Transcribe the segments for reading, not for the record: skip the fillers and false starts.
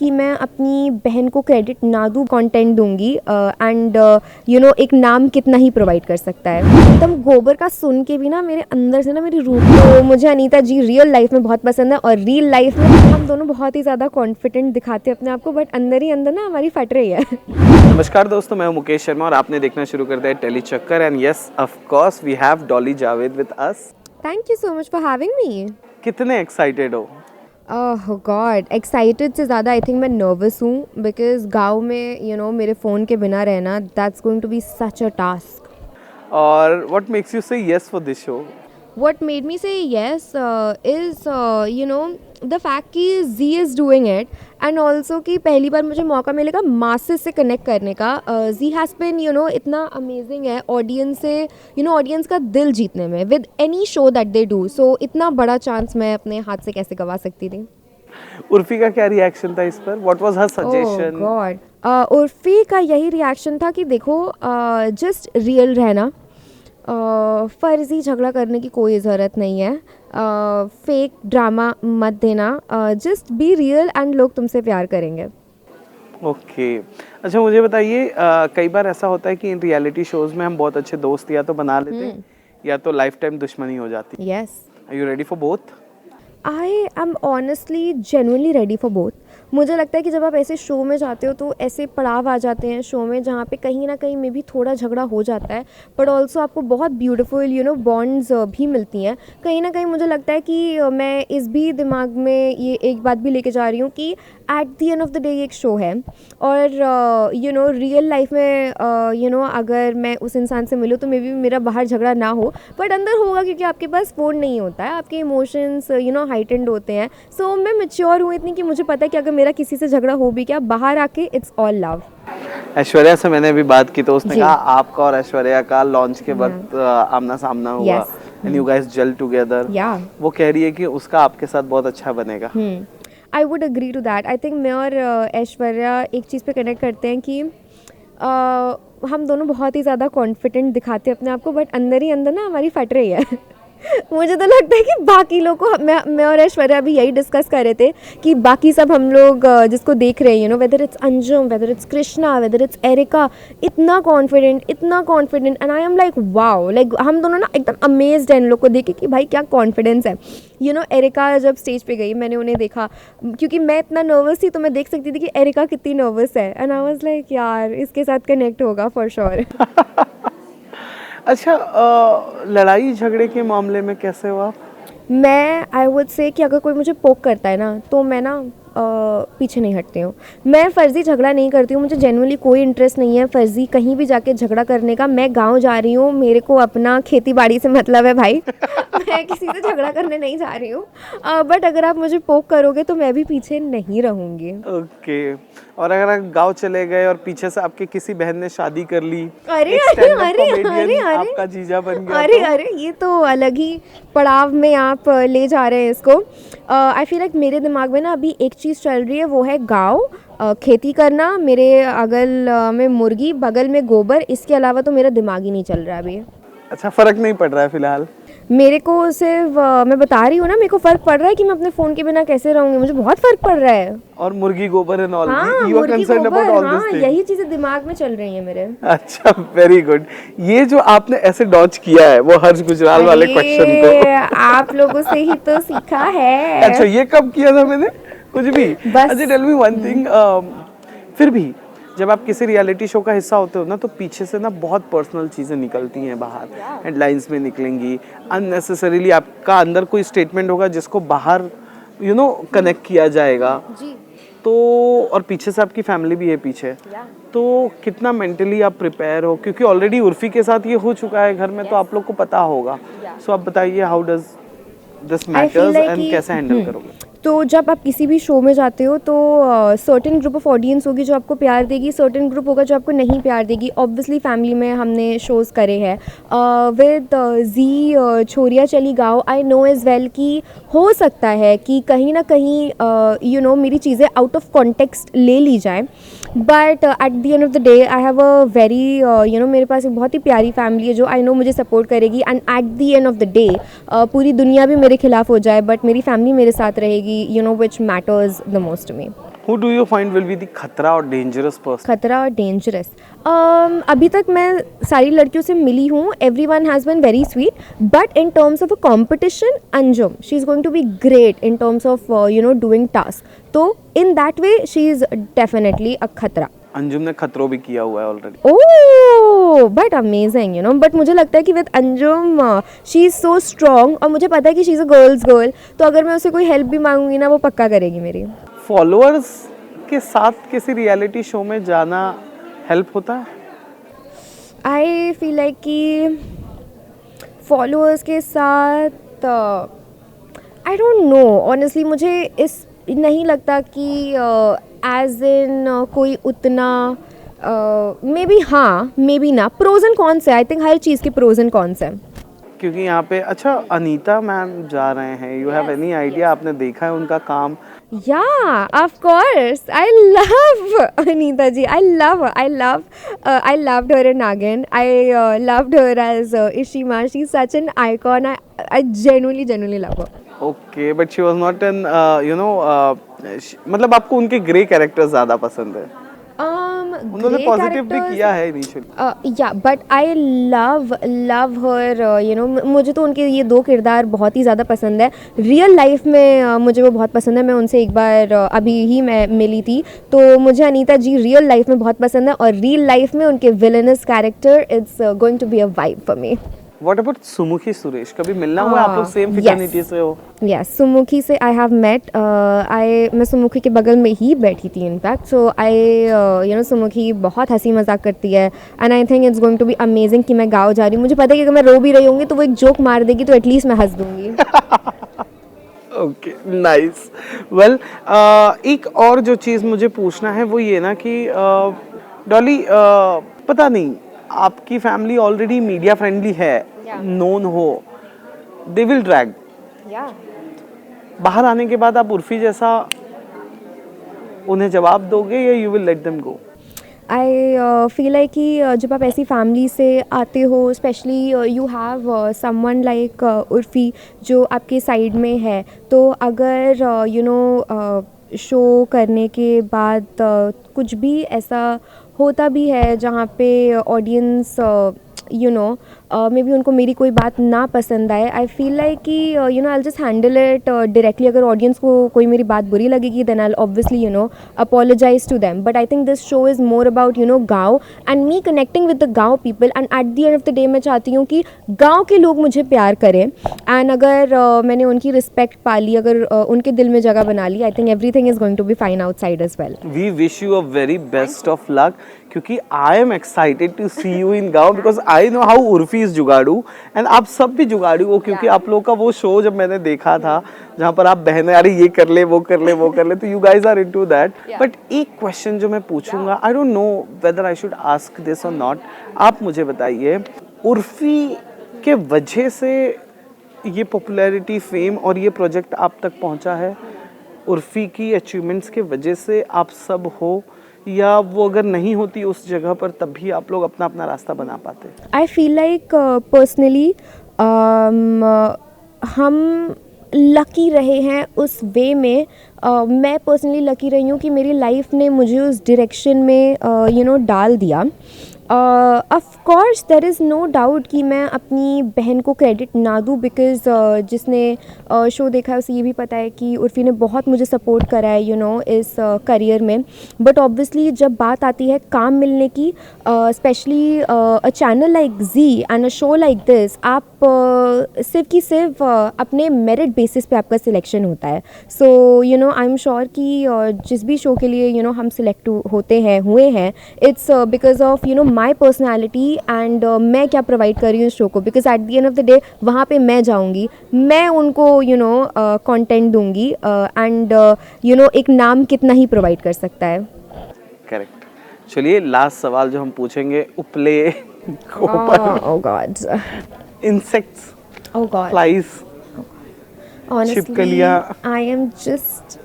कि मैं अपनी बहन को क्रेडिट ना दूँ, कंटेंट दूंगी एंड एक नाम कितना ही प्रोवाइड कर सकता है। एकदम गोबर का सुन के भी ना मेरे अंदर से ना मेरी रूह, तो मुझे अनीता जी रियल लाइफ में बहुत पसंद है। और रियल लाइफ में हम दोनों बहुत ही ज़्यादा कॉन्फिडेंट दिखाते हैं अपने आप को, बट अंदर ही अंदर ना हमारी फट रही है। नमस्कार दोस्तों, मैं हूं मुकेश शर्मा और आपने देखना शुरू कर दिया है टेली चक्कर। And yes, of course we have Dolly Javed with us. Thank you so much for having me. कितने एक्साइटेड हो? ओह गॉड, एक्साइटेड से ज़्यादा आई थिंक मैं नर्वस हूँ, बिकॉज गाँव में मेरे फ़ोन के बिना रहना, that's going to be such a task. और what makes you say yes for this show? What made me say yes is the fact कि Z is doing it, and also कि पहली बार मुझे मौका मिलेगा मासेस से कनेक्ट करने का। Z has been इतना अमेजिंग है ऑडियंस से, ऑडियंस का दिल जीतने में with any show that they do. So इतना बड़ा चांस मैं अपने हाथ से कैसे गवा सकती थी। उर्फी का क्या रिएक्शन था इस पर? What was her suggestion? God, Urfi का यही रिएक्शन था कि देखो, जस्ट रियल रहना, फ़र्ज़ी झगड़ा करने की कोई ज़रूरत नहीं है, फेक ड्रामा मत देना, जस्ट बी रियल एंड लोग तुमसे प्यार करेंगे। ओके अच्छा, मुझे बताइए, कई बार ऐसा होता है कि इन रियलिटी शोज में हम बहुत अच्छे दोस्त या तो बना लेते हैं या तो लाइफ टाइम दुश्मनी हो जाती है। Yes, are you ready for both? I am honestly genuinely ready for both. मुझे लगता है कि जब आप ऐसे शो में जाते हो तो ऐसे पड़ाव आ जाते हैं शो में जहाँ पे कहीं ना कहीं में भी थोड़ा झगड़ा हो जाता है, बट ऑल्सो आपको बहुत ब्यूटीफुल बॉन्ड्स भी मिलती हैं। कहीं ना कहीं मुझे लगता है कि मैं इस भी दिमाग में ये एक बात भी लेके जा रही हूँ कि at the end of the day एक शो है, और रियल लाइफ में अगर मैं उस इंसान से मिलूँ तो मे बी मेरा बाहर झगड़ा ना हो, बट अंदर होगा, क्योंकि आपके पास फ़ोन नहीं होता है, आपके इमोशंस हाइटेंड होते हैं। सो मैं मैच्योर हूँ इतनी कि मुझे पता है कि अगर मेरा किसी से झगड़ा हो भी क्या, बाहर आके इट्स ऑल लव। ऐश्वर्या से मैंने अभी बात की तो उसने कहा आपका और ऐश्वर्या का लॉन्च के वक्त आमना सामना हुआ and you guys gel together. वो कह रही है कि उसका आपके साथ बहुत अच्छा बनेगा। I would agree to that. I think मैं और ऐश्वर्या एक चीज़ पे कनेक्ट करते हैं कि हम दोनों बहुत ही ज़्यादा कॉन्फिडेंट दिखाते हैं अपने आप को, बट अंदर ही अंदर ना हमारी फट रही है। मुझे तो लगता है कि बाकी लोगों को, मैं और ऐश्वर्या अभी यही डिस्कस कर रहे थे कि बाकी सब हम लोग जिसको देख रहे हैं, whether it's Anjum, whether it's Krishna, whether it's Erica, इतना confident and I am like wow, like हम दोनों ना एकदम अमेज्ड हैं इन लोग को देख के कि भाई क्या कॉन्फिडेंस है। एरिका जब स्टेज पे गई, मैंने उन्हें देखा, क्योंकि मैं इतना नर्वस थी तो मैं देख सकती थी कि एरिका कितनी नर्वस है, एंड आई वाज लाइक यार इसके साथ कनेक्ट होगा फॉर श्योर। अच्छा, लड़ाई झगड़े के मामले में कैसे हो आप? मैं आई वुड से कि अगर कोई मुझे पोक करता है ना तो मैं ना पीछे नहीं हटती हूँ। मैं फ़र्ज़ी झगड़ा नहीं करती हूँ, मुझे जेन्युइनली कोई इंटरेस्ट नहीं है फ़र्ज़ी कहीं भी जाके झगड़ा करने का। मैं गांव जा रही हूँ, मेरे को अपना खेती बाड़ी से मतलब है भाई। मैं किसी से झगड़ा करने नहीं जा रही हूँ, बट अगर आप मुझे पोक करोगे तो मैं भी पीछे नहीं रहूँगी। ओके और अगर आप गांव चले गए और पीछे से आपके किसी बहन ने शादी कर ली, अरे आपका जीजा बन गया, अरे ये तो अलग ही पड़ाव में आप ले जा रहे हैं इसको। आई फील लाइक मेरे दिमाग में ना अभी एक चीज़ चल रही है, वो है गाँव, खेती करना, मेरे अगल में मुर्गी, बगल में गोबर, इसके अलावा तो मेरा दिमाग ही नहीं चल रहा अभी। अच्छा, फर्क नहीं पड़ रहा है फिलहाल? मेरे को सिर्फ मैं बता रही हूँ ना, मेरे को फ़र्क पड़ रहा है कि मैं अपने फ़ोन के बिना कैसे रहूँगी, मुझे बहुत फ़र्क पड़ रहा है। और मुर्गी गोबर and all, you are concerned about all this thing? यही चीज़ें दिमाग में चल रही हैं मेरे। अच्छा, वेरी गुड। ये जो आपने ऐसे डॉज किया है वो हर्ष गुजराल वाले क्वेश्चन को आप लोगों से ही तो सीखा है। अच्छा, ये कब किया था मैंने? कुछ भी? अच्छा, टेल मी वन थिंग, फिर भी जब आप किसी रियलिटी शो का हिस्सा होते हो ना तो पीछे से ना बहुत पर्सनल चीज़ें निकलती हैं बाहर, हेडलाइंस में निकलेंगी, अननेसेसरीली आपका अंदर कोई स्टेटमेंट होगा जिसको बाहर कनेक्ट किया जाएगा जी। तो और पीछे से आपकी फैमिली भी है पीछे, तो कितना मेंटली आप प्रिपेयर हो? क्योंकि ऑलरेडी उर्फी के साथ ये हो चुका है घर में, तो आप लोग को पता होगा। सो आप बताइए, how does this matters and कैसे हैंडल करोगे? तो जब आप किसी भी शो में जाते हो तो सर्टेन ग्रुप ऑफ ऑडियंस होगी जो आपको प्यार देगी, सर्टेन ग्रुप होगा जो आपको नहीं प्यार देगी। ऑब्वियसली फैमिली में हमने शोज़ करे हैं विद जी छोरिया चली गाँव। आई नो एज़ वेल कि हो सकता है कि कहीं ना कहीं मेरी चीज़ें आउट ऑफ कॉन्टेक्स्ट ले ली जाए, but at the end of the day I have a very मेरे पास एक बहुत ही प्यारी फैमिली है जो आई नो मुझे सपोर्ट करेगी, and at the end of the day पूरी दुनिया भी मेरे खिलाफ हो जाए बट मेरी फैमिली मेरे साथ रहेगी, which matters the most to me. Who do you find will be the खतरा और dangerous person? खतरा और डेंजरस, अभी तक मैं सारी लड़कियों से मिली हूँ, every one has been very sweet, but in terms of a competition Anjum she is going to be great in terms of doing task, तो in that way she is definitely a खतरा. अंजुम ने खतरों भी किया हुआ है already. Oh but amazing but मुझे लगता है कि with Anjum she is so strong, और मुझे पता है कि she is a girl's girl, तो अगर मैं उससे कोई हेल्प भी मांगूंगी ना वो पक्का करेगी मेरी. फॉलोअर्स के साथ किसी रियलिटी शो में जाना हेल्प होता है? आई फील लाइक कि फॉलोअर्स के साथ आई डोंट नो ऑनेस्टली, मुझे इस नहीं लगता कि एज इन कोई उतना मे बी हाँ मे बी ना, प्रोज एंड कॉन्स है. आई थिंक हर चीज़ के प्रोज एंड कॉन्स हैं. क्योंकि यहाँ पे अच्छा अनीता मैम जा रहे हैं, यू हैव एनी आइडिया? आपने देखा है उनका काम? Yeah, of course. I love Anita ji. I loved her in Nagin. I loved her as Ishima. She's such an icon. I genuinely love her. Okay, but she was not an मतलब आपको उनके grey character ज्यादा पसंद है? उन्होंने positive भी किया है इनिशियली. या बट आई लव हर मुझे तो उनके ये दो किरदार बहुत ही ज़्यादा पसंद है. रियल लाइफ में मुझे वो बहुत पसंद है. मैं उनसे एक बार अभी ही मैं मिली थी, तो मुझे अनीता जी रियल लाइफ में बहुत पसंद है, और रियल लाइफ में उनके villainous character it's going to be a vibe for me. What about Sumukhi Suresh? कभी मिलना हुआ? आप लोग सेम फ्रेटर्निटी से हो? यस, सुमुखी से आई हैव मेट. मैं सुमुखी के बगल में ही बैठी थी इनफैक्ट. सो आई सुमुखी बहुत हंसी मजाक करती है, and I think it's going to be amazing कि मैं गाँव जा रही हूँ. मुझे पता है कि अगर मैं रो भी रही होंगी तो वो एक जोक मार देगी, तो एटलीस्ट मैं हंस दूंगी. Okay, nice. वेल, एक और जो चीज़ मुझे पूछना है वो ये ना कि डॉली, पता नहीं आपकी फैमिली ऑलरेडी मीडिया फ्रेंडली है, नोन हो, दे विल ड्रैग. बाहर आने के बाद आप उर्फी जैसा उन्हें जवाब दोगे या you will let them go? I feel like कि जब आप ऐसी फैमिली से आते हो, specially you have someone like Urfi जो आपके साइड में है, तो अगर शो करने के बाद कुछ भी ऐसा होता भी है जहाँ पे ऑडियंस मे बी उनको मेरी कोई बात ना पसंद आए, आई फील लाइक कि I just handle it directly. अगर ऑडियंस को कोई मेरी बात बुरी लगेगी then I obviously apologize to them. But I think this show is more about गाँव and me connecting with the गाँव people, and at the end of the day मैं चाहती हूँ कि गाँव के लोग मुझे प्यार करें, and अगर मैंने उनकी रिस्पेक्ट पा ली, अगर उनके दिल में जगह बना ली, I think everything is going to be fine outside as well. We wish you a very best of luck, क्योंकि I am excited to see you in गाँव because I know how Urfi is जुगाड़ू and आप सब भी जुगाड़ू हो, क्योंकि आप लोगों का वो शो जब मैंने देखा था जहाँ पर आप बहनें अरे ये कर ले वो कर ले वो कर ले, तो you guys are into that. But एक क्वेश्चन जो मैं पूछूंगा, I don't know whether I should ask this or not, आप मुझे बताइए, उर्फी के वजह से ये पॉपुलैरिटी, फेम और ये प्रोजेक्ट आप तक पहुँचा है? उर्फी की अचीवमेंट्स के वजह से आप सब हो, या वो अगर नहीं होती उस जगह पर तब भी आप लोग अपना अपना रास्ता बना पाते? आई फील लाइक पर्सनली हम लकी रहे हैं उस वे में. मैं पर्सनली लकी रही हूँ कि मेरी लाइफ ने मुझे उस डायरेक्शन में डाल दिया. Of course there is no doubt कि मैं अपनी बहन को क्रेडिट ना दूँ, बिकॉज़ जिसने शो देखा है उसे ये भी पता है कि उर्फी ने बहुत मुझे सपोर्ट करा है इस करियर में. बट ऑब्वियसली जब बात आती है काम मिलने की, specially a channel like Zee and a show like this, आप सिर्फ की सिर्फ अपने मेरिट बेसिस पे आपका सिलेक्शन होता है. सो आई एम श्योर कि जिस भी शो के लिए हम सिलेक्ट हुए हैं, it's because of my personality and मैं क्या प्रोवाइड कर रही हूँ इस शो को. Because at the end of the day वहाँ पे मैं जाऊँगी, मैं उनको कंटेंट दूँगी, एंड एक नाम कितना ही प्रोवाइड कर सकता है. करेक्ट. चलिए लास्ट सवाल जो हम पूछेंगे, उपले oh god, insects, oh god, flies, छिपकलियाँ, आई एम जस्ट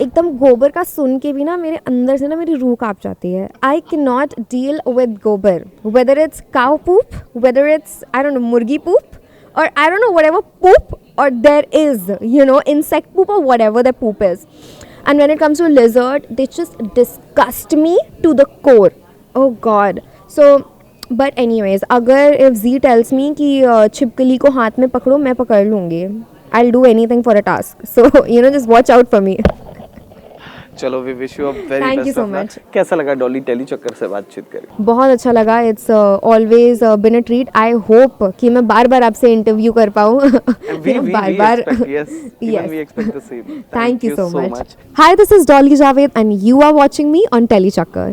एकदम गोबर का सुन के भी ना मेरे अंदर से ना मेरी रूह कांप जाती है. I can not deal with गोबर, whether it's cow poop, whether it's I don't know मुर्गी poop, or I don't know whatever poop or there is insect poop or whatever the poop is. And when it comes to lizard, they just disgust me to the core. Oh God. So, but anyways, अगर if Z tells me कि छिपकली को हाथ में पकड़ो, मैं पकड़ लूँगी. I'll do anything for a task. So, just watch out for me. चलो, we wish you a very Thank you best so of luck. much. कैसा लगा डॉली टेली चक्कर से बातचीत करके? बहुत अच्छा लगा. It's always been a treat. I hope कि मैं बार बार आपसे इंटरव्यू कर पाऊँ. बार बार. Yes, we expect the same. Thank you so much. Hi, this is Dolly Javed and you are watching me on Telechakkar.